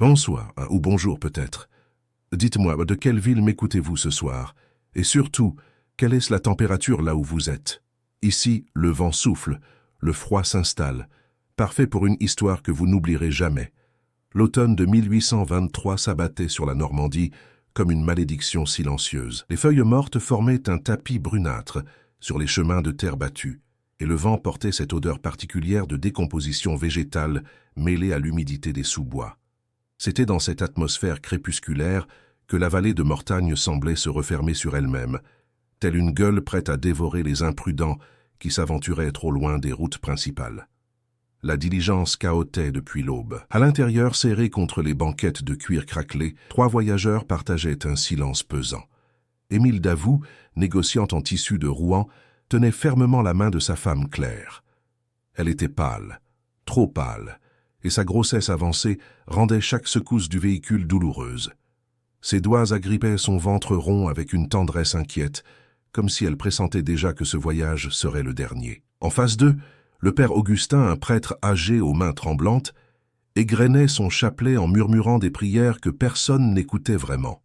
Bonsoir, ou bonjour peut-être. Dites-moi, de quelle ville m'écoutez-vous ce soir? Et surtout, quelle est la température là où vous êtes? Ici, le vent souffle, le froid s'installe. Parfait pour une histoire que vous n'oublierez jamais. L'automne de 1823 s'abattait sur la Normandie comme une malédiction silencieuse. Les feuilles mortes formaient un tapis brunâtre sur les chemins de terre battue, et le vent portait cette odeur particulière de décomposition végétale mêlée à l'humidité des sous-bois. C'était dans cette atmosphère crépusculaire que la vallée de Mortagne semblait se refermer sur elle-même, telle une gueule prête à dévorer les imprudents qui s'aventuraient trop loin des routes principales. La diligence cahotait depuis l'aube. À l'intérieur, serrés contre les banquettes de cuir craquelé, 3 voyageurs partageaient un silence pesant. Émile Davout, négociant en tissu de Rouen, tenait fermement la main de sa femme Claire. Elle était pâle, trop pâle, et sa grossesse avancée rendait chaque secousse du véhicule douloureuse. Ses doigts agrippaient son ventre rond avec une tendresse inquiète, comme si elle pressentait déjà que ce voyage serait le dernier. En face d'eux, le père Augustin, un prêtre âgé aux mains tremblantes, égrenait son chapelet en murmurant des prières que personne n'écoutait vraiment.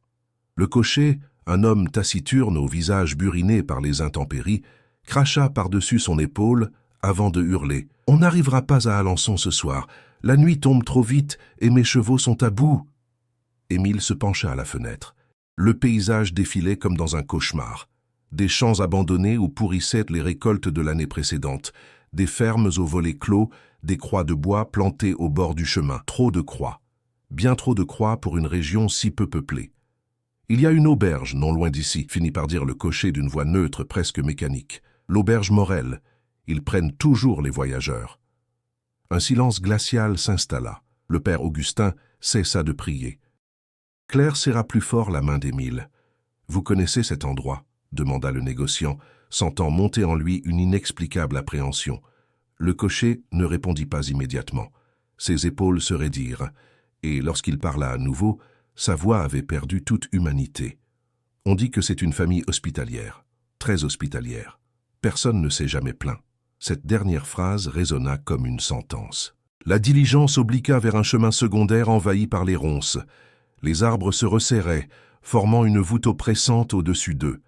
Le cocher, un homme taciturne au visage buriné par les intempéries, cracha par-dessus son épaule avant de hurler « On n'arrivera pas à Alençon ce soir. La nuit tombe trop vite et mes chevaux sont à bout. » Émile se pencha à la fenêtre. Le paysage défilait comme dans un cauchemar. Des champs abandonnés où pourrissaient les récoltes de l'année précédente, des fermes aux volets clos, des croix de bois plantées au bord du chemin. Trop de croix. Bien trop de croix pour une région si peu peuplée. « Il y a une auberge non loin d'ici », finit par dire le cocher d'une voix neutre presque mécanique. « L'auberge Morel. Ils prennent toujours les voyageurs. » Un silence glacial s'installa. Le père Augustin cessa de prier. Claire serra plus fort la main d'Émile. « Vous connaissez cet endroit ?» demanda le négociant, sentant monter en lui une inexplicable appréhension. Le cocher ne répondit pas immédiatement. Ses épaules se raidirent, et lorsqu'il parla à nouveau, sa voix avait perdu toute humanité. « On dit que c'est une famille hospitalière, très hospitalière. Personne ne s'est jamais plaint. » Cette dernière phrase résonna comme une sentence. La diligence obliqua vers un chemin secondaire envahi par les ronces. Les arbres se resserraient, formant une voûte oppressante au-dessus d'eux.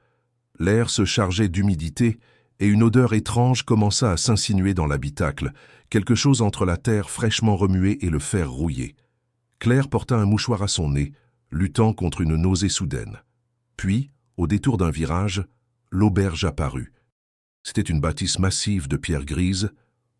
L'air se chargeait d'humidité et une odeur étrange commença à s'insinuer dans l'habitacle, quelque chose entre la terre fraîchement remuée et le fer rouillé. Claire porta un mouchoir à son nez, luttant contre une nausée soudaine. Puis, au détour d'un virage, l'auberge apparut. C'était une bâtisse massive de pierres grises,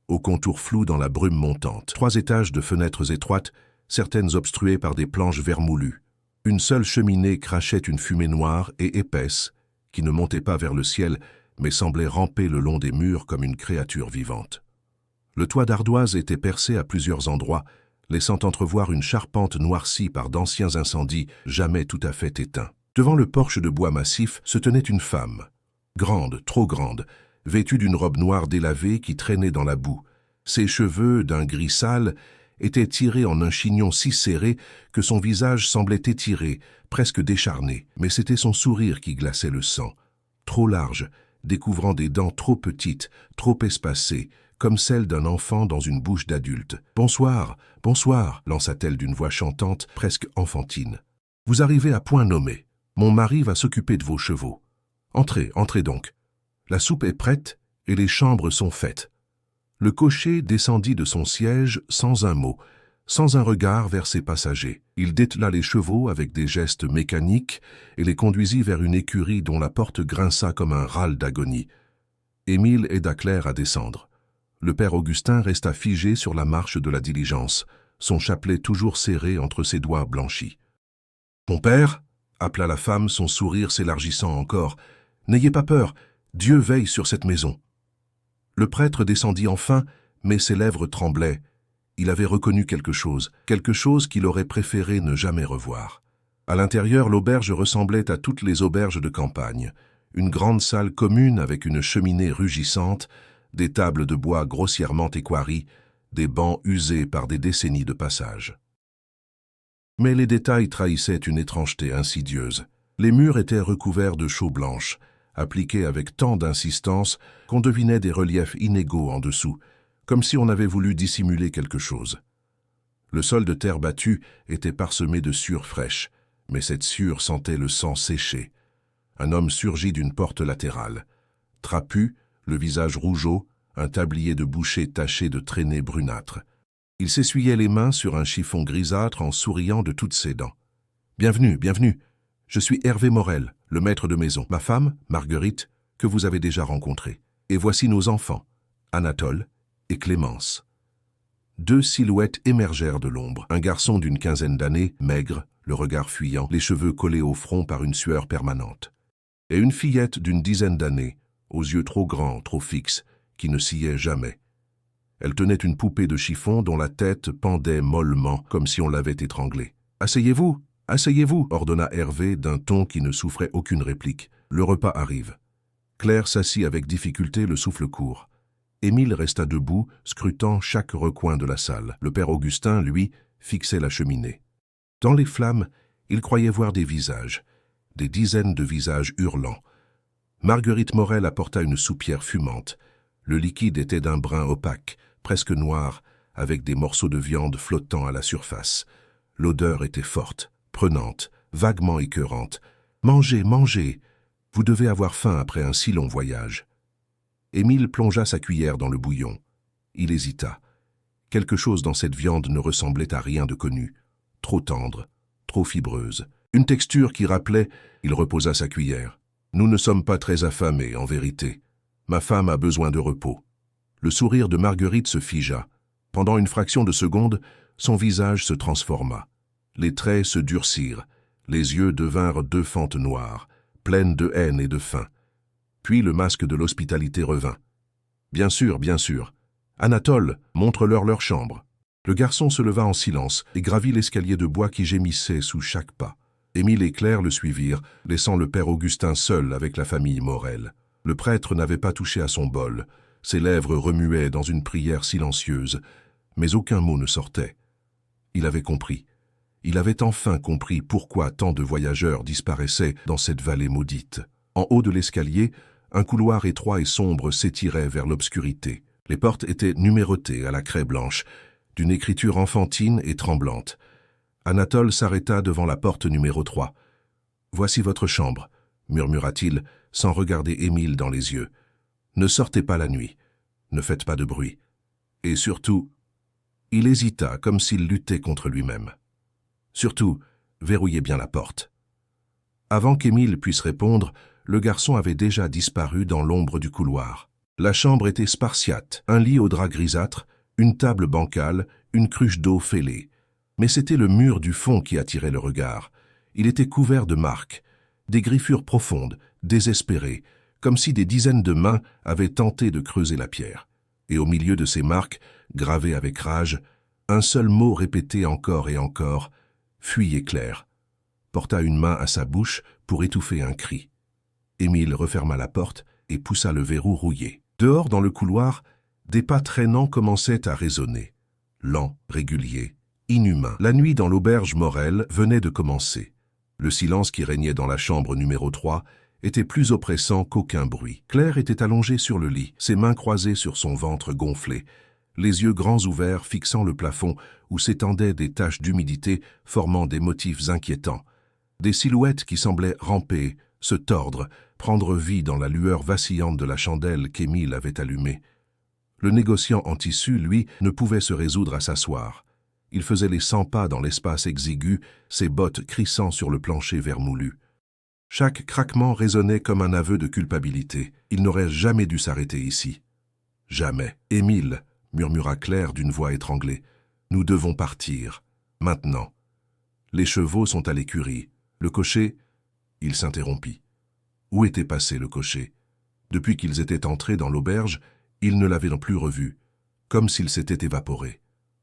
aux contours flous dans la brume montante. 3 étages de fenêtres étroites, certaines obstruées par des planches vermoulues. Une seule cheminée crachait une fumée noire et épaisse, qui ne montait pas vers le ciel, mais semblait ramper le long des murs comme une créature vivante. Le toit d'ardoise était percé à plusieurs endroits, laissant entrevoir une charpente noircie par d'anciens incendies jamais tout à fait éteints. Devant le porche de bois massif se tenait une femme, grande, trop grande, vêtue d'une robe noire délavée qui traînait dans la boue. Ses cheveux, d'un gris sale, étaient tirés en un chignon si serré que son visage semblait étiré, presque décharné, mais c'était son sourire qui glaçait le sang. Trop large, découvrant des dents trop petites, trop espacées, comme celles d'un enfant dans une bouche d'adulte. « Bonsoir, bonsoir » lança-t-elle d'une voix chantante, presque enfantine. « Vous arrivez à point nommé. Mon mari va s'occuper de vos chevaux. Entrez, entrez donc. La soupe est prête et les chambres sont faites. » Le cocher descendit de son siège sans un mot, sans un regard vers ses passagers. Il détela les chevaux avec des gestes mécaniques et les conduisit vers une écurie dont la porte grinça comme un râle d'agonie. Émile aida Claire à descendre. Le père Augustin resta figé sur la marche de la diligence, son chapelet toujours serré entre ses doigts blanchis. « Mon père » appela la femme, son sourire s'élargissant encore. « N'ayez pas peur, Dieu veille sur cette maison. » Le prêtre descendit enfin, mais ses lèvres tremblaient. Il avait reconnu quelque chose qu'il aurait préféré ne jamais revoir. À l'intérieur, l'auberge ressemblait à toutes les auberges de campagne. Une grande salle commune avec une cheminée rugissante, des tables de bois grossièrement équarries, des bancs usés par des décennies de passage. Mais les détails trahissaient une étrangeté insidieuse. Les murs étaient recouverts de chaux blanches, appliqués avec tant d'insistance qu'on devinait des reliefs inégaux en dessous, comme si on avait voulu dissimuler quelque chose. Le sol de terre battue était parsemé de sueur fraîche, mais cette sueur sentait le sang séché. Un homme surgit d'une porte latérale. Trapu, le visage rougeau, un tablier de boucher taché de traînées brunâtres. Il s'essuyait les mains sur un chiffon grisâtre en souriant de toutes ses dents. « Bienvenue, bienvenue. Je suis Hervé Morel, le maître de maison. Ma femme, Marguerite, que vous avez déjà rencontrée. Et voici nos enfants, Anatole et Clémence. » Deux silhouettes émergèrent de l'ombre. Un garçon d'une quinzaine d'années, maigre, le regard fuyant, les cheveux collés au front par une sueur permanente. Et une fillette d'une dizaine d'années, aux yeux trop grands, trop fixes, qui ne sciait jamais. Elle tenait une poupée de chiffon dont la tête pendait mollement, comme si on l'avait étranglée. « Asseyez-vous, asseyez-vous » ordonna Hervé d'un ton qui ne souffrait aucune réplique. Le repas arrive. Claire s'assit avec difficulté, le souffle court. Émile resta debout, scrutant chaque recoin de la salle. Le père Augustin, lui, fixait la cheminée. Dans les flammes, il croyait voir des visages, des dizaines de visages hurlants. Marguerite Morel apporta une soupière fumante. Le liquide était d'un brun opaque, presque noir, avec des morceaux de viande flottant à la surface. L'odeur était forte, prenante, vaguement écœurante. « Mangez, mangez! Vous devez avoir faim après un si long voyage. » Émile plongea sa cuillère dans le bouillon. Il hésita. Quelque chose dans cette viande ne ressemblait à rien de connu. Trop tendre, trop fibreuse. Une texture qui rappelait, il reposa sa cuillère. « Nous ne sommes pas très affamés, en vérité. Ma femme a besoin de repos. » Le sourire de Marguerite se figea. Pendant une fraction de seconde, son visage se transforma. Les traits se durcirent. Les yeux devinrent deux fentes noires, pleines de haine et de faim. Puis le masque de l'hospitalité revint. « Bien sûr, bien sûr. Anatole, montre-leur leur chambre. » Le garçon se leva en silence et gravit l'escalier de bois qui gémissait sous chaque pas. Émile et Claire le suivirent, laissant le père Augustin seul avec la famille Morel. Le prêtre n'avait pas touché à son bol. Ses lèvres remuaient dans une prière silencieuse, mais aucun mot ne sortait. Il avait compris. Il avait enfin compris pourquoi tant de voyageurs disparaissaient dans cette vallée maudite. En haut de l'escalier, un couloir étroit et sombre s'étirait vers l'obscurité. Les portes étaient numérotées à la craie blanche, d'une écriture enfantine et tremblante. Anatole s'arrêta devant la porte numéro 3. « Voici votre chambre » murmura-t-il, sans regarder Émile dans les yeux. « Ne sortez pas la nuit, ne faites pas de bruit. Et surtout... » Il hésita comme s'il luttait contre lui-même. « Surtout, verrouillez bien la porte. » Avant qu'Émile puisse répondre, le garçon avait déjà disparu dans l'ombre du couloir. La chambre était spartiate, un lit au drap grisâtre, une table bancale, une cruche d'eau fêlée. Mais c'était le mur du fond qui attirait le regard. Il était couvert de marques, des griffures profondes, désespérées, comme si des dizaines de mains avaient tenté de creuser la pierre. Et au milieu de ces marques, gravées avec rage, un seul mot répété encore et encore, « Fuyez Claire », porta une main à sa bouche pour étouffer un cri. Émile referma la porte et poussa le verrou rouillé. Dehors, dans le couloir, des pas traînants commençaient à résonner. Lents, réguliers, inhumains. La nuit dans l'auberge Morel venait de commencer. Le silence qui régnait dans la chambre numéro 3 était plus oppressant qu'aucun bruit. Claire était allongée sur le lit, ses mains croisées sur son ventre gonflé, les yeux grands ouverts fixant le plafond où s'étendaient des taches d'humidité formant des motifs inquiétants. Des silhouettes qui semblaient ramper, se tordre, prendre vie dans la lueur vacillante de la chandelle qu'Émile avait allumée. Le négociant en tissu, lui, ne pouvait se résoudre à s'asseoir. Il faisait les 100 pas dans l'espace exigu, ses bottes crissant sur le plancher vermoulu. Chaque craquement résonnait comme un aveu de culpabilité. Il n'aurait jamais dû s'arrêter ici. « Jamais. Émile » murmura Claire d'une voix étranglée. « Nous devons partir. Maintenant. Les chevaux sont à l'écurie. Le cocher... » Il s'interrompit. Où était passé le cocher? Depuis qu'ils étaient entrés dans l'auberge, il ne l'avait plus revu, comme s'il s'était évaporé.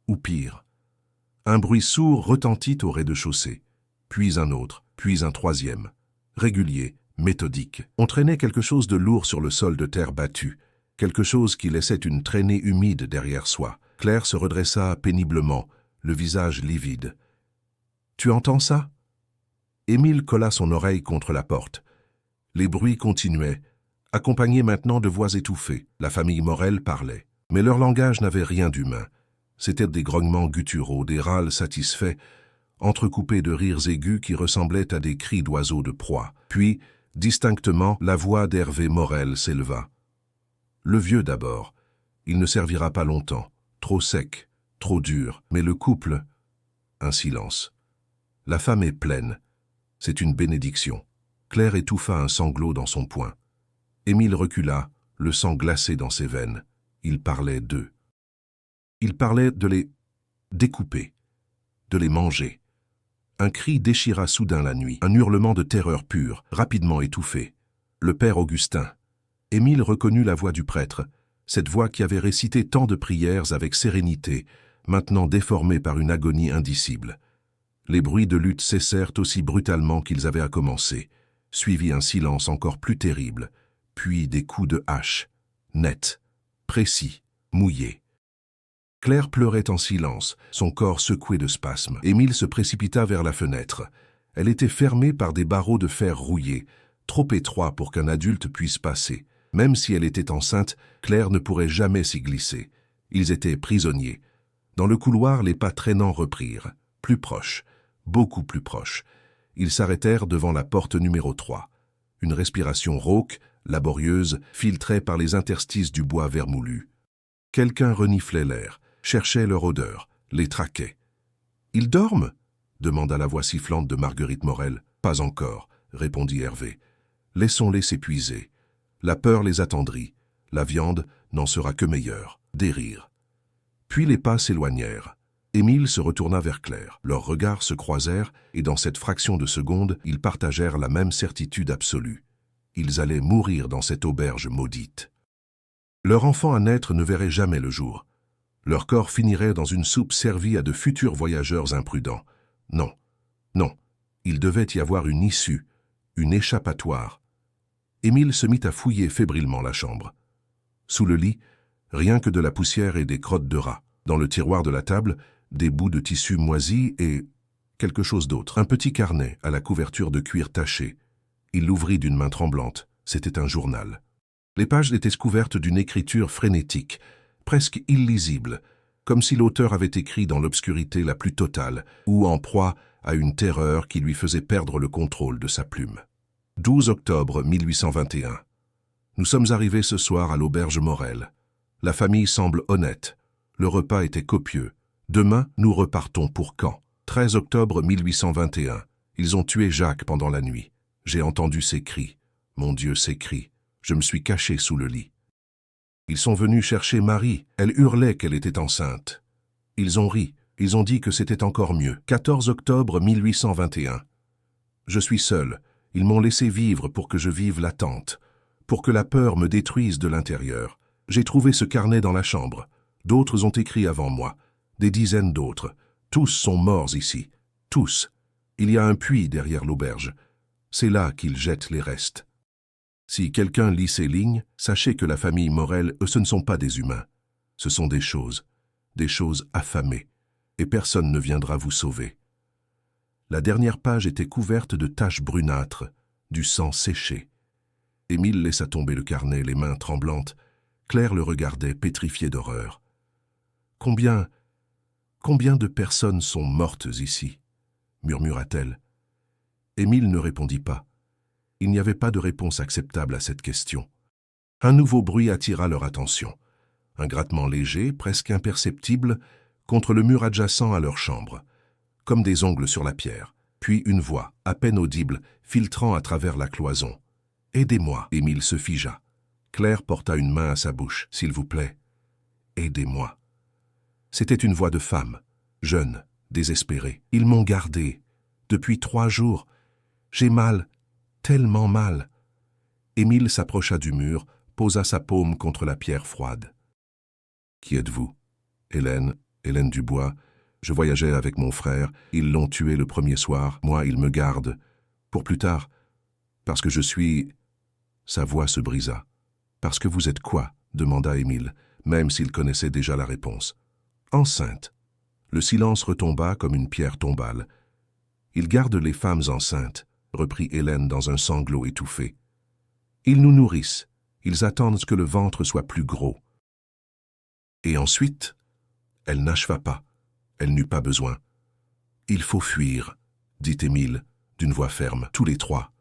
Ou pire. Un bruit sourd retentit au rez-de-chaussée, puis un autre, puis un troisième. Régulier, méthodique. On traînait quelque chose de lourd sur le sol de terre battue, quelque chose qui laissait une traînée humide derrière soi. Claire se redressa péniblement, le visage livide. « Tu entends ça ?» Émile colla son oreille contre la porte. Les bruits continuaient, accompagnés maintenant de voix étouffées. La famille Morel parlait. Mais leur langage n'avait rien d'humain. C'étaient des grognements gutturaux, des râles satisfaits, entrecoupés de rires aigus qui ressemblaient à des cris d'oiseaux de proie. Puis, distinctement, la voix d'Hervé Morel s'éleva. Le vieux d'abord. Il ne servira pas longtemps. Trop sec, trop dur. Mais le couple... Un silence. La femme est pleine. C'est une bénédiction. Claire étouffa un sanglot dans son poing. Émile recula, le sang glacé dans ses veines. Il parlait d'eux. Il parlait de les découper, de les manger. Un cri déchira soudain la nuit, un hurlement de terreur pure, rapidement étouffé. Le père Augustin. Émile reconnut la voix du prêtre, cette voix qui avait récité tant de prières avec sérénité, maintenant déformée par une agonie indicible. Les bruits de lutte cessèrent aussi brutalement qu'ils avaient à commencer, suivit un silence encore plus terrible, puis des coups de hache, nets, précis, mouillés. Claire pleurait en silence, son corps secoué de spasmes. Émile se précipita vers la fenêtre. Elle était fermée par des barreaux de fer rouillés, trop étroits pour qu'un adulte puisse passer. Même si elle était enceinte, Claire ne pourrait jamais s'y glisser. Ils étaient prisonniers. Dans le couloir, les pas traînants reprirent. Plus proches, beaucoup plus proches. Ils s'arrêtèrent devant la porte numéro 3. Une respiration rauque, laborieuse, filtrait par les interstices du bois vermoulu. Quelqu'un reniflait l'air, cherchait leur odeur, les traquait. « Ils dorment » demanda la voix sifflante de Marguerite Morel. « Pas encore » répondit Hervé. « Laissons-les s'épuiser. » La peur les attendrit. La viande n'en sera que meilleure. Des rires. Puis les pas s'éloignèrent. Émile se retourna vers Claire. Leurs regards se croisèrent et dans cette fraction de seconde, ils partagèrent la même certitude absolue. Ils allaient mourir dans cette auberge maudite. Leur enfant à naître ne verrait jamais le jour. Leur corps finirait dans une soupe servie à de futurs voyageurs imprudents. Non, non, il devait y avoir une issue, une échappatoire. Émile se mit à fouiller fébrilement la chambre. Sous le lit, rien que de la poussière et des crottes de rats. Dans le tiroir de la table, des bouts de tissu moisis et quelque chose d'autre. Un petit carnet à la couverture de cuir taché. Il l'ouvrit d'une main tremblante. C'était un journal. Les pages étaient couvertes d'une écriture frénétique, presque illisible, comme si l'auteur avait écrit dans l'obscurité la plus totale, ou en proie à une terreur qui lui faisait perdre le contrôle de sa plume. 12 octobre 1821. Nous sommes arrivés ce soir à l'auberge Morel. La famille semble honnête. Le repas était copieux. Demain, nous repartons pour Caen. 13 octobre 1821. Ils ont tué Jacques pendant la nuit. J'ai entendu ses cris. Mon Dieu, ses cris. Je me suis caché sous le lit. Ils sont venus chercher Marie. Elle hurlait qu'elle était enceinte. Ils ont ri. Ils ont dit que c'était encore mieux. 14 octobre 1821. Je suis seul. Ils m'ont laissé vivre pour que je vive l'attente, pour que la peur me détruise de l'intérieur. J'ai trouvé ce carnet dans la chambre. D'autres ont écrit avant moi. Des dizaines d'autres. Tous sont morts ici. Tous. Il y a un puits derrière l'auberge. C'est là qu'ils jettent les restes. Si quelqu'un lit ces lignes, sachez que la famille Morel, ce ne sont pas des humains. Ce sont des choses affamées. Et personne ne viendra vous sauver. La dernière page était couverte de taches brunâtres, du sang séché. Émile laissa tomber le carnet, les mains tremblantes. Claire le regardait, pétrifiée d'horreur. Combien de personnes sont mortes ici » murmura-t-elle. Émile ne répondit pas. Il n'y avait pas de réponse acceptable à cette question. Un nouveau bruit attira leur attention. Un grattement léger, presque imperceptible, contre le mur adjacent à leur chambre, comme des ongles sur la pierre, puis une voix, à peine audible, filtrant à travers la cloison. « Aidez-moi » Émile se figea. Claire porta une main à sa bouche. « S'il vous plaît, aidez-moi. » C'était une voix de femme, jeune, désespérée. « Ils m'ont gardée. Depuis 3 jours. J'ai mal, tellement mal. » Émile s'approcha du mur, posa sa paume contre la pierre froide. « Qui êtes-vous » ? « Hélène Dubois. Je voyageais avec mon frère. Ils l'ont tué le premier soir. Moi, ils me gardent. Pour plus tard. Parce que je suis... » Sa voix se brisa. « Parce que vous êtes quoi ?» demanda Émile, même s'il connaissait déjà la réponse. « Enceinte. » Le silence retomba comme une pierre tombale. « Ils gardent les femmes enceintes, » reprit Hélène dans un sanglot étouffé. « Ils nous nourrissent. Ils attendent que le ventre soit plus gros. » Et ensuite, Elle n'acheva pas. Elle n'eut pas besoin. « Il faut fuir, dit Émile, d'une voix ferme, tous les trois.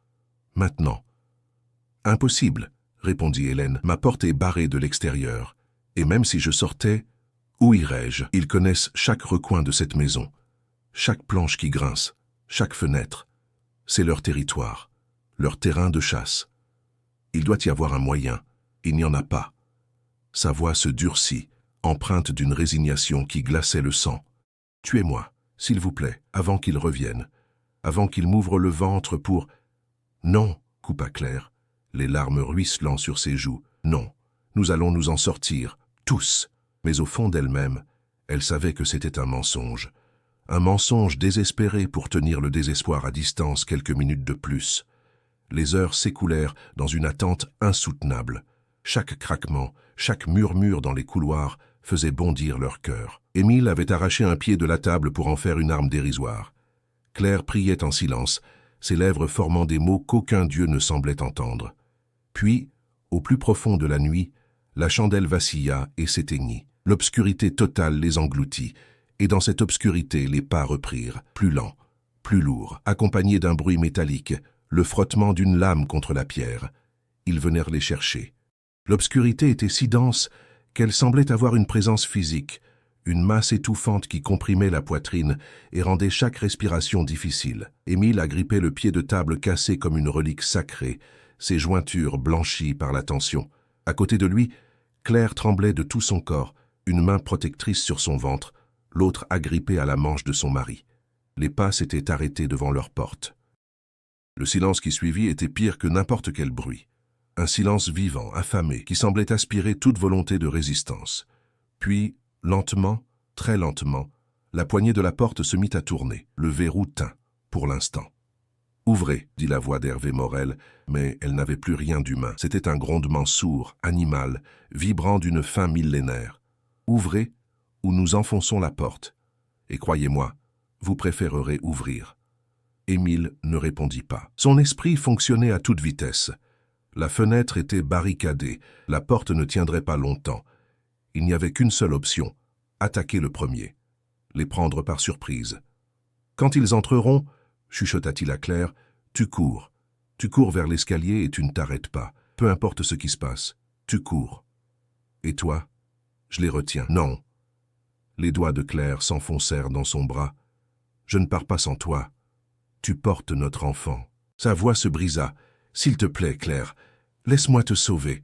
Maintenant. »« Impossible, répondit Hélène. Ma porte est barrée de l'extérieur. Et même si je sortais, où irais-je? Ils connaissent chaque recoin de cette maison, chaque planche qui grince, chaque fenêtre. C'est leur territoire, leur terrain de chasse. Il doit y avoir un moyen. Il n'y en a pas. » Sa voix se durcit, empreinte d'une résignation qui glaçait le sang. « Tuez-moi, s'il vous plaît, avant qu'il revienne, avant qu'il m'ouvre le ventre pour... »« Non, » coupa Claire, les larmes ruisselant sur ses joues. « Non, nous allons nous en sortir, tous. » Mais au fond d'elle-même, elle savait que c'était un mensonge désespéré pour tenir le désespoir à distance quelques minutes de plus. Les heures s'écoulèrent dans une attente insoutenable. Chaque craquement, chaque murmure dans les couloirs faisait bondir leur cœur. Émile avait arraché un pied de la table pour en faire une arme dérisoire. Claire priait en silence, ses lèvres formant des mots qu'aucun dieu ne semblait entendre. Puis, au plus profond de la nuit, la chandelle vacilla et s'éteignit. L'obscurité totale les engloutit, et dans cette obscurité, les pas reprirent, plus lents, plus lourds, accompagnés d'un bruit métallique, le frottement d'une lame contre la pierre. Ils vinrent les chercher. L'obscurité était si dense qu'elle semblait avoir une présence physique, une masse étouffante qui comprimait la poitrine et rendait chaque respiration difficile. Émile agrippait le pied de table cassé comme une relique sacrée, ses jointures blanchies par la tension. À côté de lui, Claire tremblait de tout son corps, une main protectrice sur son ventre, l'autre agrippée à la manche de son mari. Les pas s'étaient arrêtés devant leur porte. Le silence qui suivit était pire que n'importe quel bruit. Un silence vivant, affamé, qui semblait aspirer toute volonté de résistance. Puis, lentement, très lentement, la poignée de la porte se mit à tourner. Le verrou tint, pour l'instant. « Ouvrez » dit la voix d'Hervé Morel, mais elle n'avait plus rien d'humain. C'était un grondement sourd, animal, vibrant d'une faim millénaire. « Ouvrez, ou nous enfonçons la porte. Et croyez-moi, vous préférerez ouvrir. » Émile ne répondit pas. Son esprit fonctionnait à toute vitesse. La fenêtre était barricadée, la porte ne tiendrait pas longtemps. Il n'y avait qu'une seule option, attaquer le premier, les prendre par surprise. « Quand ils entreront, » chuchota-t-il à Claire, « tu cours vers l'escalier et tu ne t'arrêtes pas, peu importe ce qui se passe, tu cours. Et toi? Je les retiens. Non. » Les doigts de Claire s'enfoncèrent dans son bras. « Je ne pars pas sans toi. Tu portes notre enfant. » Sa voix se brisa. « S'il te plaît, Claire, laisse-moi te sauver. »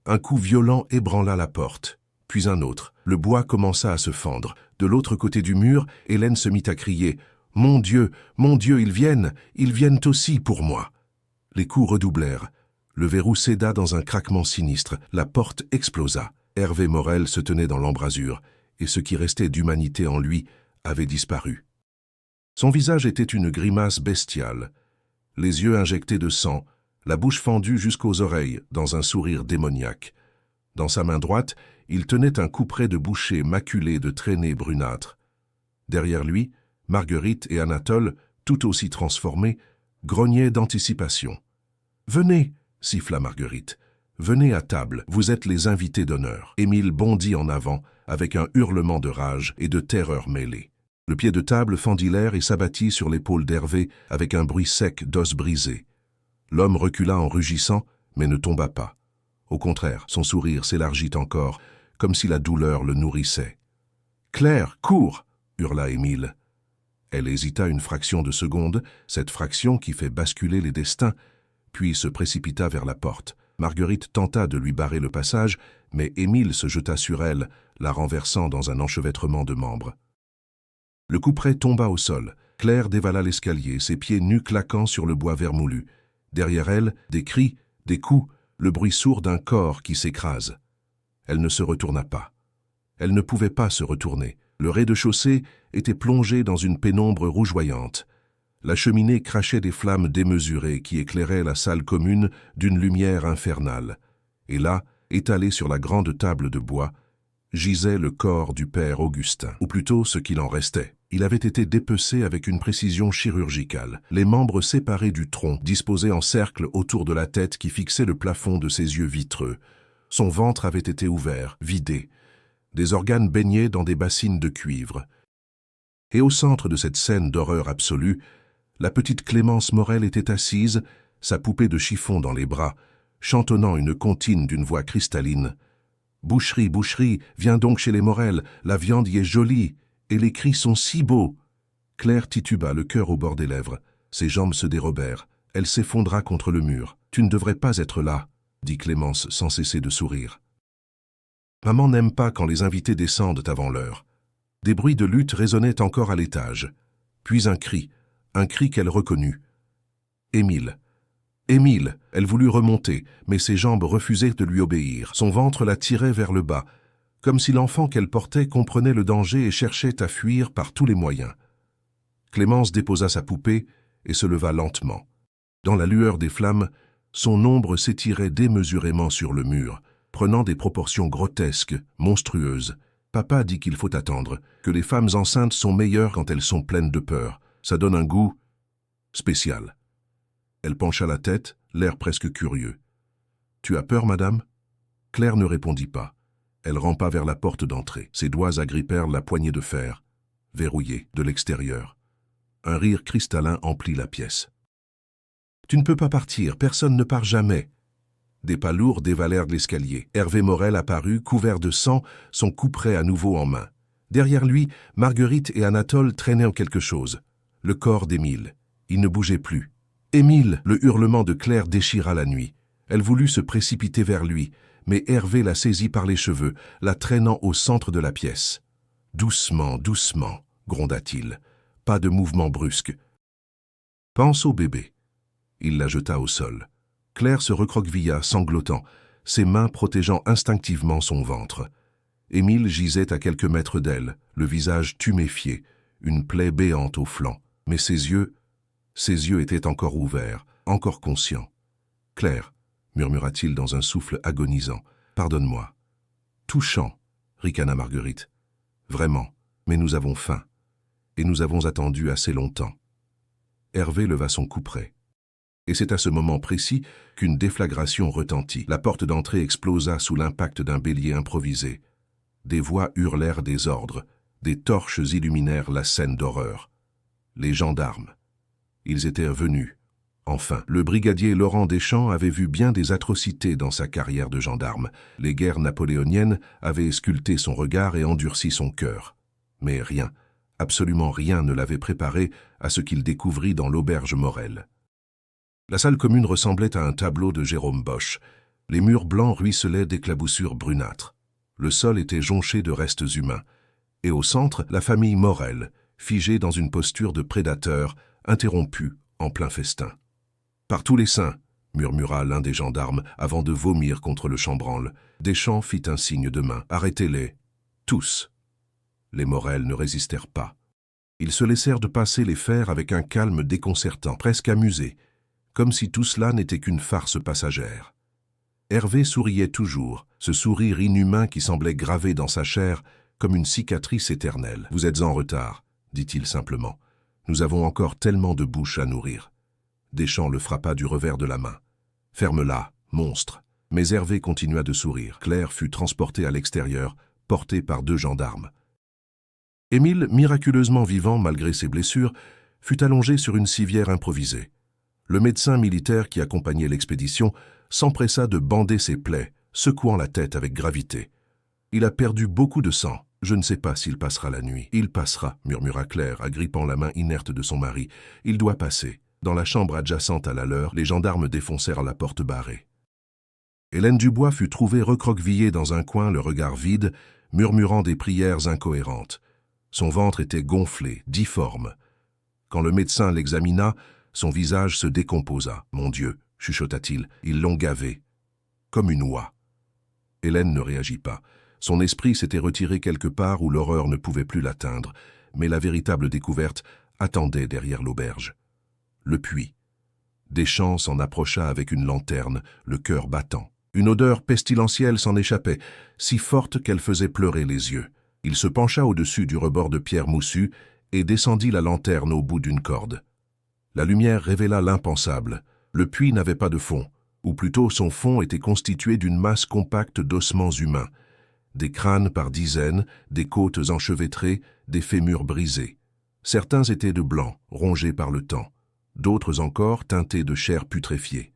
Un coup violent ébranla la porte, puis un autre. Le bois commença à se fendre. De l'autre côté du mur, Hélène se mit à crier « Mon Dieu, ils viennent aussi pour moi !» Les coups redoublèrent. Le verrou céda dans un craquement sinistre. La porte explosa. Hervé Morel se tenait dans l'embrasure, et ce qui restait d'humanité en lui avait disparu. Son visage était une grimace bestiale, les yeux injectés de sang, la bouche fendue jusqu'aux oreilles dans un sourire démoniaque. Dans sa main droite, il tenait un couperet de boucher maculé de traînées brunâtres. Derrière lui, Marguerite et Anatole, tout aussi transformés, grognaient d'anticipation. « Venez !» siffla Marguerite. « Venez à table, vous êtes les invités d'honneur. » Émile bondit en avant, avec un hurlement de rage et de terreur mêlée. Le pied de table fendit l'air et s'abattit sur l'épaule d'Hervé avec un bruit sec d'os brisés. L'homme recula en rugissant, mais ne tomba pas. Au contraire, son sourire s'élargit encore, comme si la douleur le nourrissait. « Claire, cours !» hurla Émile. Elle hésita une fraction de seconde, cette fraction qui fait basculer les destins, puis se précipita vers la porte. Marguerite tenta de lui barrer le passage, mais Émile se jeta sur elle, la renversant dans un enchevêtrement de membres. Le couperet tomba au sol. Claire dévala l'escalier, ses pieds nus claquant sur le bois vermoulu. Derrière elle, des cris, des coups, le bruit sourd d'un corps qui s'écrase. Elle ne se retourna pas. Elle ne pouvait pas se retourner. Le rez-de-chaussée était plongé dans une pénombre rougeoyante. La cheminée crachait des flammes démesurées qui éclairaient la salle commune d'une lumière infernale. Et là, étalé sur la grande table de bois, gisait le corps du père Augustin, ou plutôt ce qu'il en restait. Il avait été dépecé avec une précision chirurgicale, les membres séparés du tronc, disposés en cercle autour de la tête qui fixait le plafond de ses yeux vitreux. Son ventre avait été ouvert, vidé. Des organes baignaient dans des bassines de cuivre. Et au centre de cette scène d'horreur absolue, la petite Clémence Morel était assise, sa poupée de chiffon dans les bras, chantonnant une comptine d'une voix cristalline. « Boucherie, boucherie, viens donc chez les Morel, la viande y est jolie, et les cris sont si beaux !» Claire tituba, le cœur au bord des lèvres. Ses jambes se dérobèrent. Elle s'effondra contre le mur. « Tu ne devrais pas être là », dit Clémence sans cesser de sourire. Maman n'aime pas quand les invités descendent avant l'heure. Des bruits de lutte résonnaient encore à l'étage. Puis un cri qu'elle reconnut. Émile. Émile, elle voulut remonter, mais ses jambes refusaient de lui obéir. Son ventre la tirait vers le bas, comme si l'enfant qu'elle portait comprenait le danger et cherchait à fuir par tous les moyens. Clémence déposa sa poupée et se leva lentement. Dans la lueur des flammes, son ombre s'étirait démesurément sur le mur, prenant des proportions grotesques, monstrueuses. Papa dit qu'il faut attendre, que les femmes enceintes sont meilleures quand elles sont pleines de peur. Ça donne un goût spécial. Elle pencha la tête, l'air presque curieux. « Tu as peur, madame ?» Claire ne répondit pas. Elle rampa vers la porte d'entrée. Ses doigts agrippèrent la poignée de fer, verrouillée, de l'extérieur. Un rire cristallin emplit la pièce. « Tu ne peux pas partir, personne ne part jamais. » Des pas lourds dévalèrent l'escalier. Hervé Morel apparut, couvert de sang, son couperet à nouveau en main. Derrière lui, Marguerite et Anatole traînaient quelque chose. Le corps d'Émile. Il ne bougeait plus. « Émile !» Le hurlement de Claire déchira la nuit. Elle voulut se précipiter vers lui, mais Hervé la saisit par les cheveux, la traînant au centre de la pièce. « Doucement, doucement !» gronda-t-il. « Pas de mouvement brusque. Pense au bébé. » Il la jeta au sol. Claire se recroquevilla, sanglotant, ses mains protégeant instinctivement son ventre. Émile gisait à quelques mètres d'elle, le visage tuméfié, une plaie béante au flanc. Mais ses yeux étaient encore ouverts, encore conscients. « Claire, » murmura-t-il dans un souffle agonisant, « pardonne-moi. »« Touchant, » ricana Marguerite. « Vraiment, mais nous avons faim. Et nous avons attendu assez longtemps. » Hervé leva son couperet. Et c'est à ce moment précis qu'une déflagration retentit. La porte d'entrée explosa sous l'impact d'un bélier improvisé. Des voix hurlèrent des ordres. Des torches illuminèrent la scène d'horreur. Les gendarmes. Ils étaient venus. Enfin, le brigadier Laurent Deschamps avait vu bien des atrocités dans sa carrière de gendarme. Les guerres napoléoniennes avaient sculpté son regard et endurci son cœur. Mais rien, absolument rien ne l'avait préparé à ce qu'il découvrit dans l'auberge Morel. La salle commune ressemblait à un tableau de Jérôme Bosch. Les murs blancs ruisselaient d'éclaboussures brunâtres. Le sol était jonché de restes humains. Et au centre, la famille Morel, figée dans une posture de prédateur, interrompue en plein festin. « Par tous les saints !» murmura l'un des gendarmes avant de vomir contre le chambranle. Deschamps fit un signe de main. « Arrêtez-les, tous !» Les Morel ne résistèrent pas. Ils se laissèrent de passer les fers avec un calme déconcertant, presque amusé, comme si tout cela n'était qu'une farce passagère. Hervé souriait toujours, ce sourire inhumain qui semblait gravé dans sa chair comme une cicatrice éternelle. « Vous êtes en retard, » dit-il simplement. « Nous avons encore tellement de bouches à nourrir. » Deschamps le frappa du revers de la main. « Ferme-la, monstre !» Mais Hervé continua de sourire. Claire fut transportée à l'extérieur, portée par 2 gendarmes. Émile, miraculeusement vivant malgré ses blessures, fut allongé sur une civière improvisée. Le médecin militaire qui accompagnait l'expédition s'empressa de bander ses plaies, secouant la tête avec gravité. « Il a perdu beaucoup de sang. Je ne sais pas s'il passera la nuit. »« Il passera, » murmura Claire, agrippant la main inerte de son mari. « Il doit passer. » Dans la chambre adjacente à la leur, les gendarmes défoncèrent la porte barrée. Hélène Dubois fut trouvée recroquevillée dans un coin, le regard vide, murmurant des prières incohérentes. Son ventre était gonflé, difforme. Quand le médecin l'examina, son visage se décomposa. « Mon Dieu !» chuchota-t-il, « ils l'ont gavé. Comme une oie. » Hélène ne réagit pas. Son esprit s'était retiré quelque part où l'horreur ne pouvait plus l'atteindre, mais la véritable découverte attendait derrière l'auberge. Le puits. Deschamps s'en approcha avec une lanterne, le cœur battant. Une odeur pestilentielle s'en échappait, si forte qu'elle faisait pleurer les yeux. Il se pencha au-dessus du rebord de pierre moussue et descendit la lanterne au bout d'une corde. La lumière révéla l'impensable. Le puits n'avait pas de fond, ou plutôt son fond était constitué d'une masse compacte d'ossements humains. Des crânes par dizaines, des côtes enchevêtrées, des fémurs brisés. Certains étaient de blanc, rongés par le temps. D'autres encore teintés de chair putréfiée.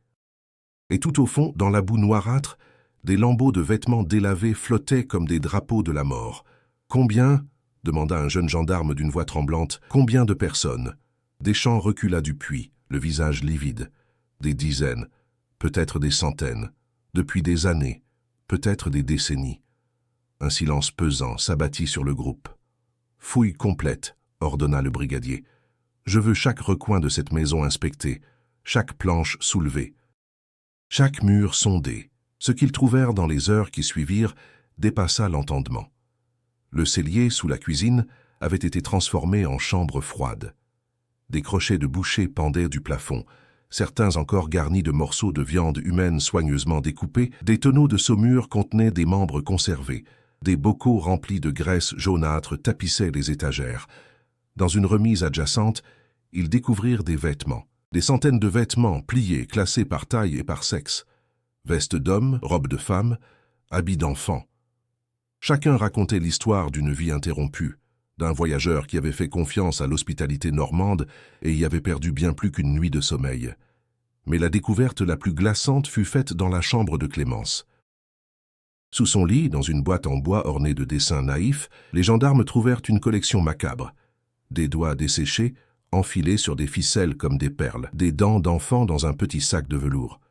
Et tout au fond, dans la boue noirâtre, des lambeaux de vêtements délavés flottaient comme des drapeaux de la mort. « Combien ?» demanda un jeune gendarme d'une voix tremblante. « Combien de personnes ?» Deschamps recula du puits, le visage livide. Des dizaines, peut-être des centaines, depuis des années, peut-être des décennies. Un silence pesant s'abattit sur le groupe. « Fouille complète », ordonna le brigadier. « Je veux chaque recoin de cette maison inspecté, chaque planche soulevée, chaque mur sondé. » Ce qu'ils trouvèrent dans les heures qui suivirent dépassa l'entendement. Le cellier, sous la cuisine, avait été transformé en chambre froide. Des crochets de boucher pendaient du plafond, certains encore garnis de morceaux de viande humaine soigneusement découpés. Des tonneaux de saumure contenaient des membres conservés. Des bocaux remplis de graisse jaunâtre tapissaient les étagères. Dans une remise adjacente, ils découvrirent des vêtements. Des centaines de vêtements pliés, classés par taille et par sexe. Vestes d'hommes, robes de femmes, habits d'enfants. Chacun racontait l'histoire d'une vie interrompue, d'un voyageur qui avait fait confiance à l'hospitalité normande et y avait perdu bien plus qu'une nuit de sommeil. Mais la découverte la plus glaçante fut faite dans la chambre de Clémence. Sous son lit, dans une boîte en bois ornée de dessins naïfs, les gendarmes trouvèrent une collection macabre. Des doigts desséchés, enfilés sur des ficelles comme des perles, des dents d'enfant dans un petit sac de velours,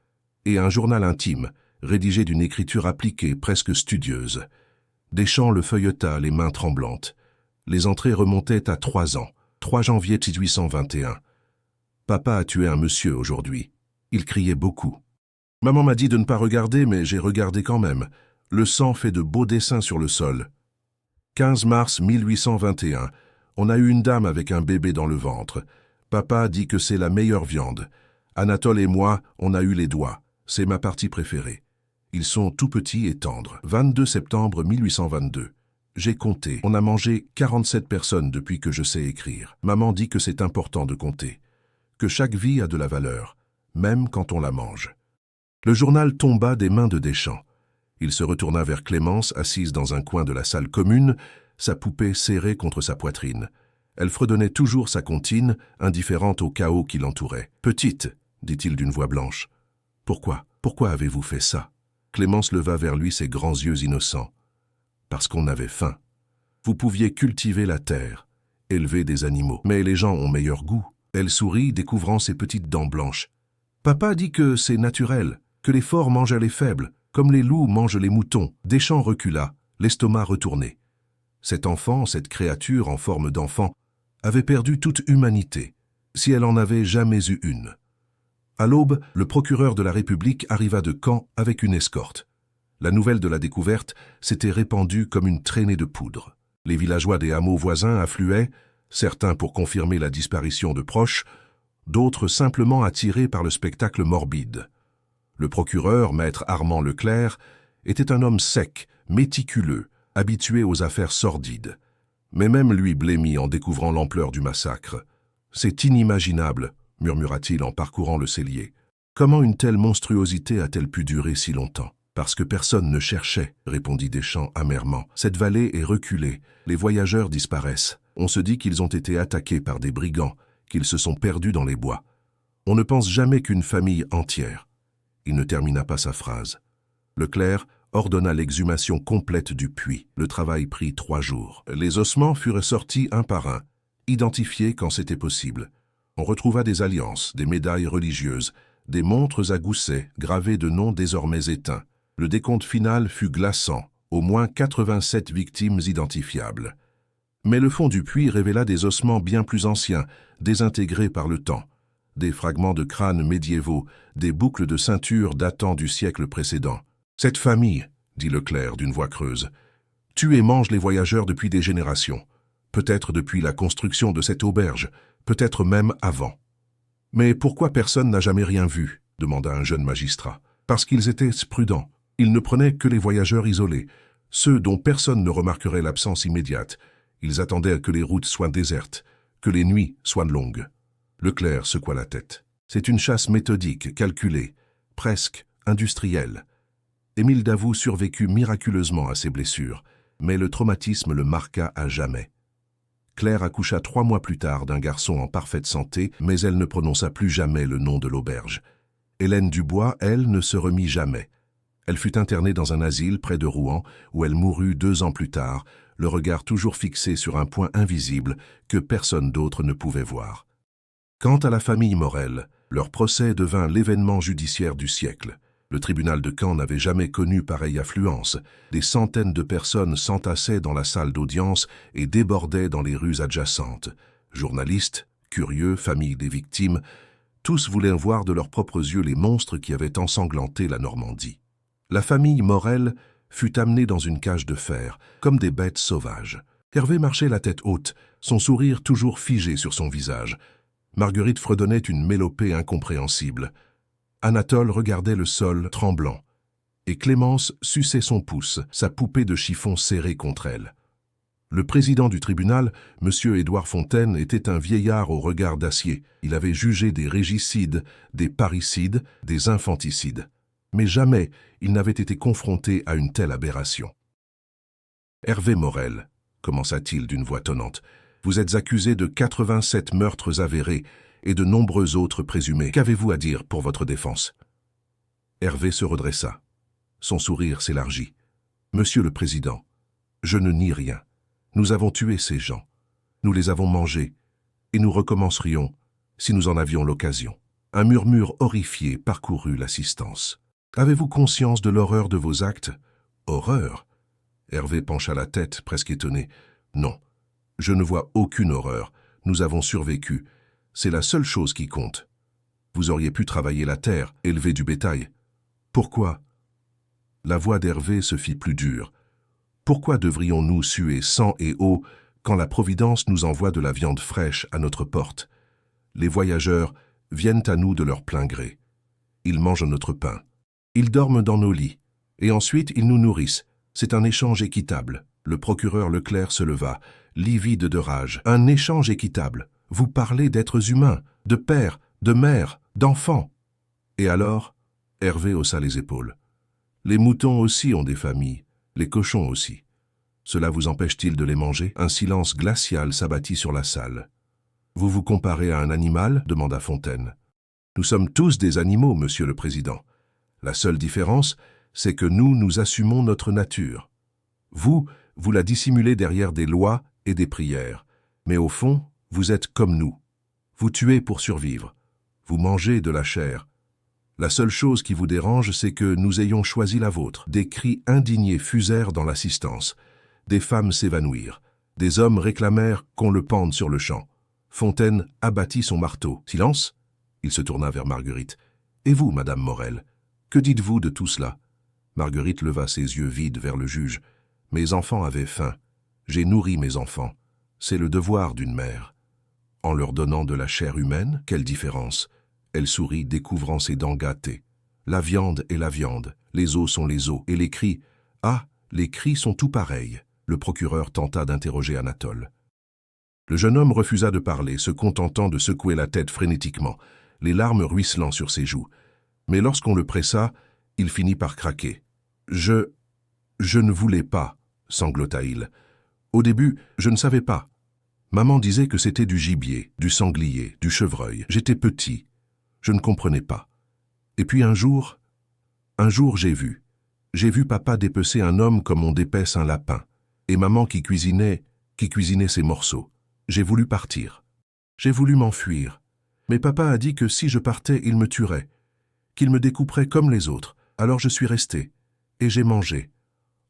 et un journal intime, rédigé d'une écriture appliquée, presque studieuse. Deschamps le feuilleta, les mains tremblantes. Les entrées remontaient à 3 ans, 3 janvier 1821. « Papa a tué un monsieur aujourd'hui. Il criait beaucoup. Maman m'a dit de ne pas regarder, mais j'ai regardé quand même. Le sang fait de beaux dessins sur le sol. 15 mars 1821. On a eu une dame avec un bébé dans le ventre. Papa dit que c'est la meilleure viande. Anatole et moi, on a eu les doigts. C'est ma partie préférée. Ils sont tout petits et tendres. 22 septembre 1822. J'ai compté. On a mangé 47 personnes depuis que je sais écrire. Maman dit que c'est important de compter. Que chaque vie a de la valeur, même quand on la mange. » Le journal tomba des mains de Deschamps. Il se retourna vers Clémence, assise dans un coin de la salle commune, sa poupée serrée contre sa poitrine. Elle fredonnait toujours sa comptine, indifférente au chaos qui l'entourait. « Petite, » dit-il d'une voix blanche. « Pourquoi avez-vous fait ça ?» Clémence leva vers lui ses grands yeux innocents. « Parce qu'on avait faim. Vous pouviez cultiver la terre, élever des animaux. Mais les gens ont meilleur goût. » Elle sourit, découvrant ses petites dents blanches. « Papa dit que c'est naturel, que les forts mangent les faibles, comme les loups mangent les moutons. » Deschamps recula, l'estomac retourné. Cet enfant, cette créature en forme d'enfant, avait perdu toute humanité, si elle en avait jamais eu une. À l'aube, le procureur de la République arriva de Caen avec une escorte. La nouvelle de la découverte s'était répandue comme une traînée de poudre. Les villageois des hameaux voisins affluaient, certains pour confirmer la disparition de proches, d'autres simplement attirés par le spectacle morbide. Le procureur, maître Armand Leclerc, était un homme sec, méticuleux, habitué aux affaires sordides. Mais même lui blêmit en découvrant l'ampleur du massacre. « C'est inimaginable », murmura-t-il en parcourant le cellier. « Comment une telle monstruosité a-t-elle pu durer si longtemps ?»« Parce que personne ne cherchait, » répondit Deschamps amèrement. « Cette vallée est reculée, les voyageurs disparaissent. On se dit qu'ils ont été attaqués par des brigands, qu'ils se sont perdus dans les bois. On ne pense jamais qu'une famille entière. » Il ne termina pas sa phrase. Leclerc ordonna l'exhumation complète du puits. Le travail prit 3 jours. Les ossements furent sortis un par un, identifiés quand c'était possible. On retrouva des alliances, des médailles religieuses, des montres à goussets gravées de noms désormais éteints. Le décompte final fut glaçant, au moins 87 victimes identifiables. Mais le fond du puits révéla des ossements bien plus anciens, désintégrés par le temps. Des fragments de crânes médiévaux, des boucles de ceinture datant du siècle précédent. « Cette famille, » dit Leclerc d'une voix creuse, « tue et mange les voyageurs depuis des générations, peut-être depuis la construction de cette auberge, peut-être même avant. »« Mais pourquoi personne n'a jamais rien vu ?» demanda un jeune magistrat. « Parce qu'ils étaient prudents. Ils ne prenaient que les voyageurs isolés, ceux dont personne ne remarquerait l'absence immédiate. Ils attendaient que les routes soient désertes, que les nuits soient longues. » Leclerc secoua la tête. « C'est une chasse méthodique, calculée, presque industrielle. Émile Davout survécut miraculeusement à ses blessures, mais le traumatisme le marqua à jamais. Claire accoucha 3 mois plus tard d'un garçon en parfaite santé, mais elle ne prononça plus jamais le nom de l'auberge. Hélène Dubois, elle, ne se remit jamais. Elle fut internée dans un asile près de Rouen, où elle mourut 2 ans plus tard, le regard toujours fixé sur un point invisible que personne d'autre ne pouvait voir. Quant à la famille Morel, leur procès devint l'événement judiciaire du siècle. Le tribunal de Caen n'avait jamais connu pareille affluence. Des centaines de personnes s'entassaient dans la salle d'audience et débordaient dans les rues adjacentes. Journalistes, curieux, familles des victimes, tous voulaient voir de leurs propres yeux les monstres qui avaient ensanglanté la Normandie. La famille Morel fut amenée dans une cage de fer, comme des bêtes sauvages. Hervé marchait la tête haute, son sourire toujours figé sur son visage. Marguerite fredonnait une mélopée incompréhensible. Anatole regardait le sol tremblant, et Clémence suçait son pouce, sa poupée de chiffon serrée contre elle. Le président du tribunal, M. Édouard Fontaine, était un vieillard au regard d'acier. Il avait jugé des régicides, des parricides, des infanticides. Mais jamais il n'avait été confronté à une telle aberration. « Hervé Morel, commença-t-il d'une voix tonnante, vous êtes accusé de 87 meurtres avérés et de nombreux autres présumés. Qu'avez-vous à dire pour votre défense ?» Hervé se redressa. Son sourire s'élargit. « Monsieur le Président, je ne nie rien. Nous avons tué ces gens. Nous les avons mangés, et nous recommencerions si nous en avions l'occasion. » Un murmure horrifié parcourut l'assistance. « Avez-vous conscience de l'horreur de vos actes ?»« Horreur ?» Hervé pencha la tête, presque étonné. « Non, je ne vois aucune horreur. Nous avons survécu. C'est la seule chose qui compte. Vous auriez pu travailler la terre, élever du bétail. Pourquoi ?» La voix d'Hervé se fit plus dure. « Pourquoi devrions-nous suer sang et eau quand la Providence nous envoie de la viande fraîche à notre porte? Les voyageurs viennent à nous de leur plein gré. Ils mangent notre pain. Ils dorment dans nos lits. Et ensuite, ils nous nourrissent. C'est un échange équitable. » Le procureur Leclerc se leva, livide de rage. « Un échange équitable. Vous parlez d'êtres humains, de pères, de mères, d'enfants. » Et alors, Hervé haussa les épaules. « Les moutons aussi ont des familles, les cochons aussi. Cela vous empêche-t-il de les manger ?» Un silence glacial s'abattit sur la salle. « Vous vous comparez à un animal ?» demanda Fontaine. « Nous sommes tous des animaux, Monsieur le Président. La seule différence, c'est que nous assumons notre nature. Vous la dissimulez derrière des lois et des prières. Mais au fond, vous êtes comme nous. Vous tuez pour survivre. Vous mangez de la chair. La seule chose qui vous dérange, c'est que nous ayons choisi la vôtre. » Des cris indignés fusèrent dans l'assistance. Des femmes s'évanouirent. Des hommes réclamèrent qu'on le pende sur le champ. Fontaine abattit son marteau. « Silence !» Il se tourna vers Marguerite. « Et vous, Madame Morel, que dites-vous de tout cela ?» Marguerite leva ses yeux vides vers le juge. « Mes enfants avaient faim. J'ai nourri mes enfants. C'est le devoir d'une mère. » En leur donnant de la chair humaine, quelle différence? Elle sourit, découvrant ses dents gâtées. La viande est la viande, les os sont les os, et les cris. Ah, les cris sont tout pareils. Le procureur tenta d'interroger Anatole. Le jeune homme refusa de parler, se contentant de secouer la tête frénétiquement, les larmes ruisselant sur ses joues. Mais lorsqu'on le pressa, il finit par craquer. « Je ne voulais pas, » sanglota-t-il. « Au début, je ne savais pas. Maman disait que c'était du gibier, du sanglier, du chevreuil. J'étais petit. Je ne comprenais pas. Et puis un jour, j'ai vu. J'ai vu papa dépecer un homme comme on dépece un lapin. Et maman qui cuisinait ses morceaux. J'ai voulu partir. J'ai voulu m'enfuir. Mais papa a dit que si je partais, il me tuerait. Qu'il me découperait comme les autres. Alors je suis resté. Et j'ai mangé.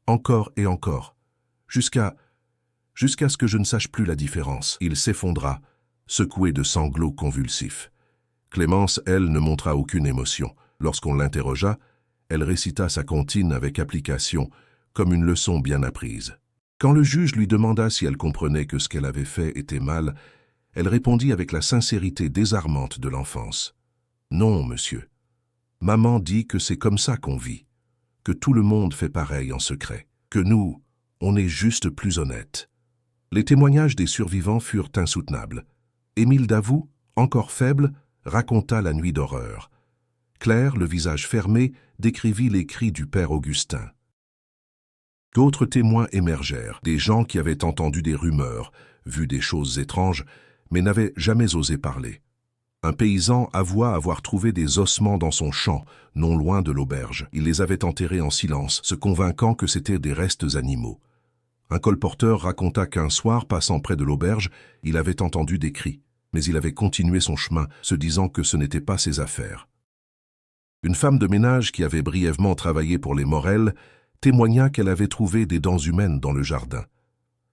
Encore et encore. Jusqu'à ce que je ne sache plus la différence. » Il s'effondra, secoué de sanglots convulsifs. Clémence, elle, ne montra aucune émotion. Lorsqu'on l'interrogea, elle récita sa comptine avec application, comme une leçon bien apprise. Quand le juge lui demanda si elle comprenait que ce qu'elle avait fait était mal, elle répondit avec la sincérité désarmante de l'enfance. « Non, monsieur. Maman dit que c'est comme ça qu'on vit, que tout le monde fait pareil en secret, que nous, on est juste plus honnêtes. » Les témoignages des survivants furent insoutenables. Émile Davout, encore faible, raconta la nuit d'horreur. Claire, le visage fermé, décrivit les cris du père Augustin. D'autres témoins émergèrent, des gens qui avaient entendu des rumeurs, vu des choses étranges, mais n'avaient jamais osé parler. Un paysan avoua avoir trouvé des ossements dans son champ, non loin de l'auberge. Il les avait enterrés en silence, se convainquant que c'étaient des restes animaux. Un colporteur raconta qu'un soir, passant près de l'auberge, il avait entendu des cris, mais il avait continué son chemin, se disant que ce n'était pas ses affaires. Une femme de ménage qui avait brièvement travaillé pour les Morel témoigna qu'elle avait trouvé des dents humaines dans le jardin.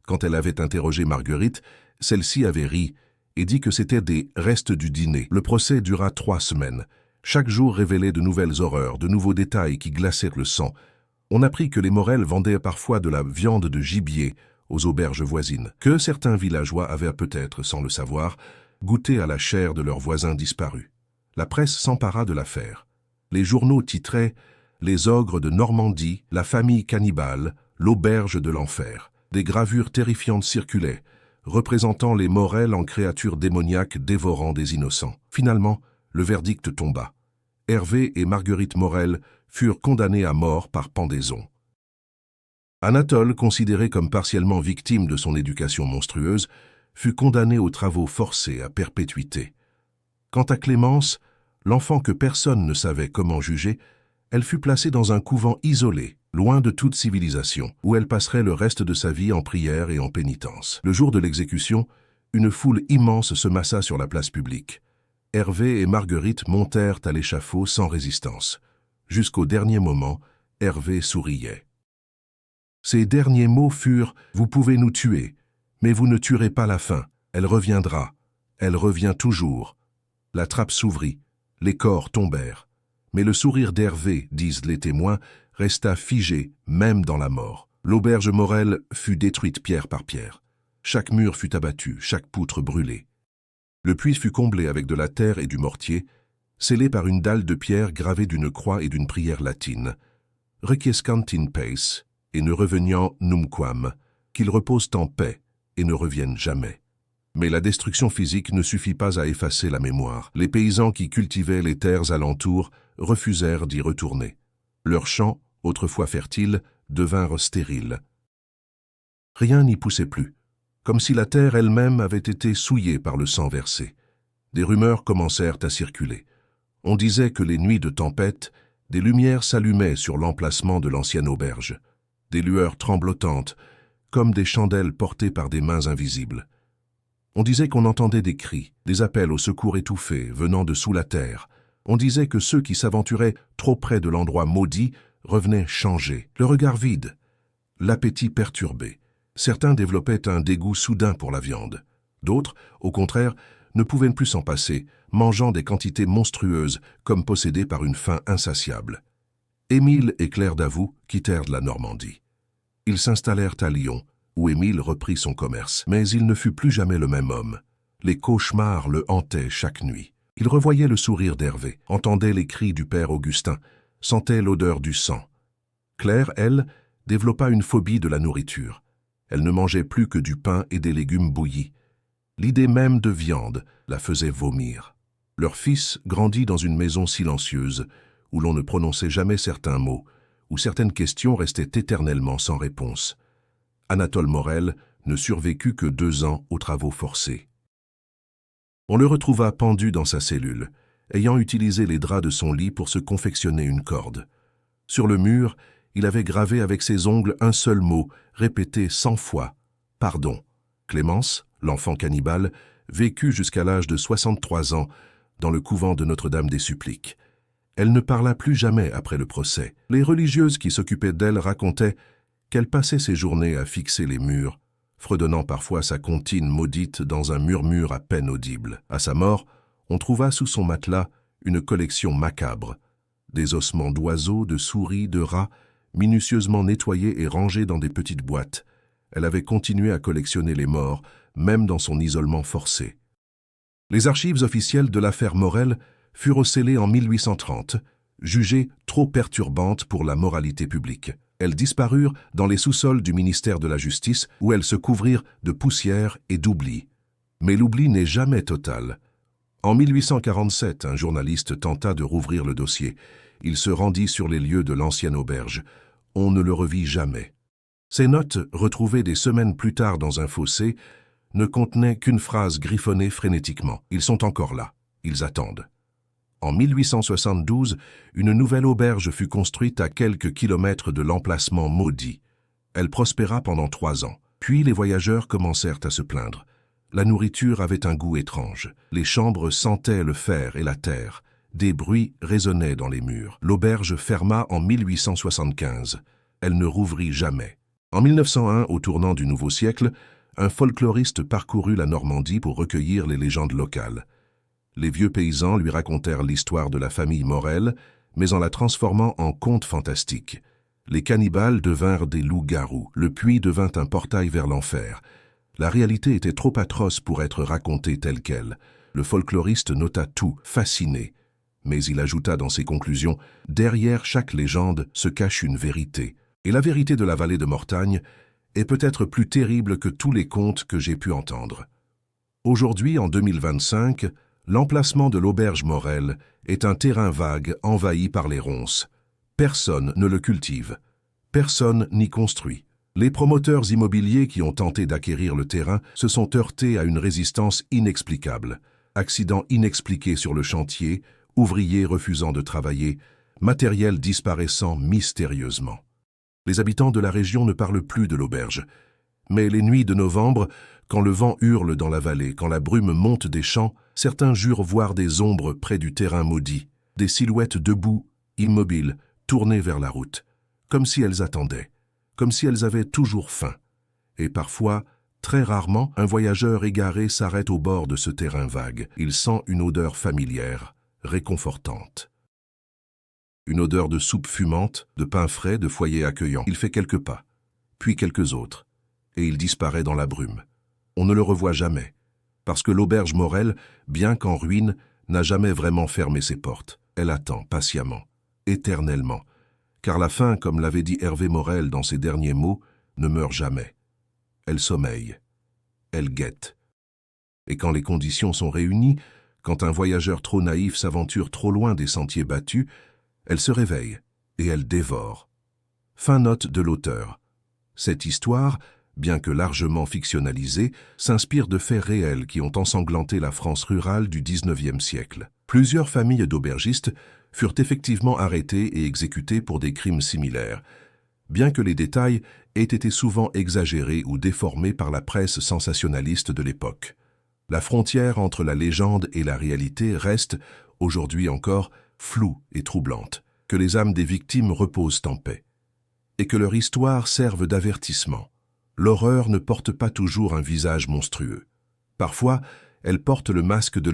Quand elle avait interrogé Marguerite, celle-ci avait ri et dit que c'était des restes du dîner. Le procès dura 3 semaines. Chaque jour révélait de nouvelles horreurs, de nouveaux détails qui glaçaient le sang. On apprit que les Morel vendaient parfois de la viande de gibier aux auberges voisines, que certains villageois avaient peut-être, sans le savoir, goûté à la chair de leurs voisins disparus. La presse s'empara de l'affaire. Les journaux titraient « Les ogres de Normandie, la famille cannibale, l'auberge de l'enfer ». Des gravures terrifiantes circulaient, représentant les Morel en créatures démoniaques dévorant des innocents. Finalement, le verdict tomba. Hervé et Marguerite Morel furent condamnés à mort par pendaison. Anatole, considéré comme partiellement victime de son éducation monstrueuse, fut condamné aux travaux forcés à perpétuité. Quant à Clémence, l'enfant que personne ne savait comment juger, elle fut placée dans un couvent isolé, loin de toute civilisation, où elle passerait le reste de sa vie en prière et en pénitence. Le jour de l'exécution, une foule immense se massa sur la place publique. Hervé et Marguerite montèrent à l'échafaud sans résistance. Jusqu'au dernier moment, Hervé souriait. Ses derniers mots furent « Vous pouvez nous tuer, mais vous ne tuerez pas la faim. Elle reviendra. Elle revient toujours. » La trappe s'ouvrit. Les corps tombèrent. Mais le sourire d'Hervé, disent les témoins, resta figé, même dans la mort. L'auberge Morel fut détruite pierre par pierre. Chaque mur fut abattu, chaque poutre brûlée. Le puits fut comblé avec de la terre et du mortier, scellé par une dalle de pierre gravée d'une croix et d'une prière latine. Requiescant in pace, et ne reveniant numquam, qu'ils reposent en paix et ne reviennent jamais. Mais la destruction physique ne suffit pas à effacer la mémoire. Les paysans qui cultivaient les terres alentours refusèrent d'y retourner. Leurs champs, autrefois fertiles, devinrent stériles. Rien n'y poussait plus, comme si la terre elle-même avait été souillée par le sang versé. Des rumeurs commencèrent à circuler. On disait que les nuits de tempête, des lumières s'allumaient sur l'emplacement de l'ancienne auberge, des lueurs tremblotantes, comme des chandelles portées par des mains invisibles. On disait qu'on entendait des cris, des appels au secours étouffés venant de sous la terre. On disait que ceux qui s'aventuraient trop près de l'endroit maudit revenaient changés, le regard vide, l'appétit perturbé. Certains développaient un dégoût soudain pour la viande. D'autres, au contraire, ne pouvaient plus s'en passer, mangeant des quantités monstrueuses comme possédés par une faim insatiable. Émile et Claire Davout quittèrent la Normandie. Ils s'installèrent à Lyon, où Émile reprit son commerce. Mais il ne fut plus jamais le même homme. Les cauchemars le hantaient chaque nuit. Il revoyait le sourire d'Hervé, entendait les cris du père Augustin, sentait l'odeur du sang. Claire, elle, développa une phobie de la nourriture. Elle ne mangeait plus que du pain et des légumes bouillis. L'idée même de viande la faisait vomir. Leur fils grandit dans une maison silencieuse, où l'on ne prononçait jamais certains mots, où certaines questions restaient éternellement sans réponse. Anatole Morel ne survécut que 2 ans aux travaux forcés. On le retrouva pendu dans sa cellule, ayant utilisé les draps de son lit pour se confectionner une corde. Sur le mur, il avait gravé avec ses ongles un seul mot, répété 100 fois, « Pardon ». Clémence, l'enfant cannibale, vécut jusqu'à l'âge de 63 ans dans le couvent de Notre-Dame des Suppliques. Elle ne parla plus jamais après le procès. Les religieuses qui s'occupaient d'elle racontaient qu'elle passait ses journées à fixer les murs, fredonnant parfois sa comptine maudite dans un murmure à peine audible. À sa mort, on trouva sous son matelas une collection macabre, des ossements d'oiseaux, de souris, de rats, minutieusement nettoyés et rangés dans des petites boîtes. Elle avait continué à collectionner les morts, même dans son isolement forcé. Les archives officielles de l'affaire Morel furent scellées en 1830, jugées trop perturbantes pour la moralité publique. Elles disparurent dans les sous-sols du ministère de la Justice, où elles se couvrirent de poussière et d'oubli. Mais l'oubli n'est jamais total. En 1847, un journaliste tenta de rouvrir le dossier. Il se rendit sur les lieux de l'ancienne auberge. On ne le revit jamais. Ces notes, retrouvées des semaines plus tard dans un fossé, ne contenaient qu'une phrase griffonnée frénétiquement. Ils sont encore là. Ils attendent. En 1872, une nouvelle auberge fut construite à quelques kilomètres de l'emplacement maudit. Elle prospéra pendant 3 ans. Puis les voyageurs commencèrent à se plaindre. La nourriture avait un goût étrange. Les chambres sentaient le fer et la terre. Des bruits résonnaient dans les murs. L'auberge ferma en 1875. Elle ne rouvrit jamais. En 1901, au tournant du nouveau siècle, un folkloriste parcourut la Normandie pour recueillir les légendes locales. Les vieux paysans lui racontèrent l'histoire de la famille Morel, mais en la transformant en conte fantastique. Les cannibales devinrent des loups-garous. Le puits devint un portail vers l'enfer. La réalité était trop atroce pour être racontée telle qu'elle. Le folkloriste nota tout, fasciné. Mais il ajouta dans ses conclusions, « Derrière chaque légende se cache une vérité. Et la vérité de la vallée de Mortagne est peut-être plus terrible que tous les contes que j'ai pu entendre. » Aujourd'hui, en 2025, l'emplacement de l'auberge Morel est un terrain vague envahi par les ronces. Personne ne le cultive. Personne n'y construit. Les promoteurs immobiliers qui ont tenté d'acquérir le terrain se sont heurtés à une résistance inexplicable. Accidents inexpliqués sur le chantier, ouvriers refusant de travailler, matériel disparaissant mystérieusement. Les habitants de la région ne parlent plus de l'auberge. Mais les nuits de novembre, quand le vent hurle dans la vallée, quand la brume monte des champs, certains jurent voir des ombres près du terrain maudit, des silhouettes debout, immobiles, tournées vers la route, comme si elles attendaient, comme si elles avaient toujours faim. Et parfois, très rarement, un voyageur égaré s'arrête au bord de ce terrain vague. Il sent une odeur familière, réconfortante. Une odeur de soupe fumante, de pain frais, de foyer accueillant. Il fait quelques pas, puis quelques autres, et il disparaît dans la brume. On ne le revoit jamais, parce que l'auberge Morel, bien qu'en ruine, n'a jamais vraiment fermé ses portes. Elle attend patiemment, éternellement, car la faim, comme l'avait dit Hervé Morel dans ses derniers mots, ne meurt jamais. Elle sommeille, elle guette. Et quand les conditions sont réunies, quand un voyageur trop naïf s'aventure trop loin des sentiers battus, elle se réveille et elle dévore. Fin note de l'auteur. Cette histoire, bien que largement fictionnalisée, s'inspire de faits réels qui ont ensanglanté la France rurale du XIXe siècle. Plusieurs familles d'aubergistes furent effectivement arrêtées et exécutées pour des crimes similaires, bien que les détails aient été souvent exagérés ou déformés par la presse sensationnaliste de l'époque. La frontière entre la légende et la réalité reste, aujourd'hui encore, floue et troublante. Que les âmes des victimes reposent en paix, et que leur histoire serve d'avertissement. L'horreur ne porte pas toujours un visage monstrueux. Parfois, elle porte le masque de